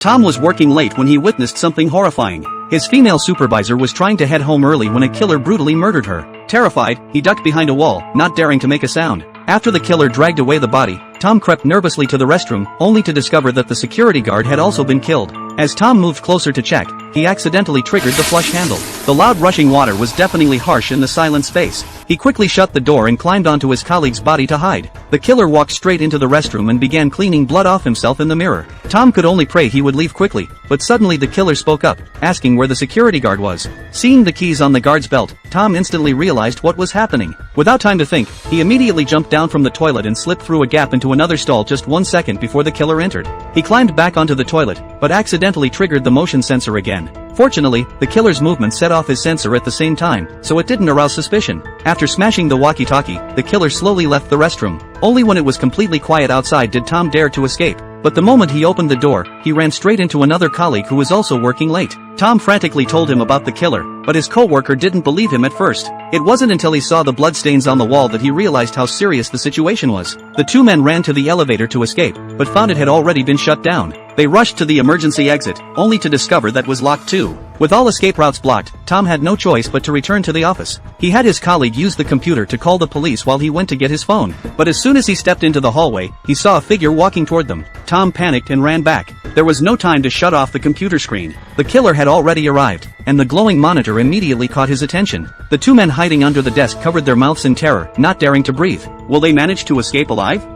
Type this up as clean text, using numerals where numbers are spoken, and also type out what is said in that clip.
Tom was working late when he witnessed something horrifying. His female supervisor was trying to head home early when a killer brutally murdered her. Terrified, he ducked behind a wall, not daring to make a sound. After the killer dragged away the body, Tom crept nervously to the restroom, only to discover that the security guard had also been killed. As Tom moved closer to check, he accidentally triggered the flush handle. The loud rushing water was deafeningly harsh in the silent space. He quickly shut the door and climbed onto his colleague's body to hide. The killer walked straight into the restroom and began cleaning blood off himself in the mirror. Tom could only pray he would leave quickly, but suddenly the killer spoke up, asking where the security guard was. Seeing the keys on the guard's belt, Tom instantly realized what was happening. Without time to think, he immediately jumped down from the toilet and slipped through a gap into another stall just 1 second before the killer entered. He climbed back onto the toilet, but accidentally triggered the motion sensor again. Fortunately, the killer's movement set off his sensor at the same time, so it didn't arouse suspicion. After smashing the walkie-talkie, the killer slowly left the restroom. Only when it was completely quiet outside did Tom dare to escape. But the moment he opened the door, he ran straight into another colleague who was also working late. Tom frantically told him about the killer, but his co-worker didn't believe him at first. It wasn't until he saw the bloodstains on the wall that he realized how serious the situation was. The two men ran to the elevator to escape, but found it had already been shut down. They rushed to the emergency exit, only to discover that was locked too. With all escape routes blocked, Tom had no choice but to return to the office. He had his colleague use the computer to call the police while he went to get his phone. But as soon as he stepped into the hallway, he saw a figure walking toward them. Tom panicked and ran back. There was no time to shut off the computer screen. The killer had already arrived, and the glowing monitor immediately caught his attention. The two men hiding under the desk covered their mouths in terror, not daring to breathe. Will they manage to escape alive?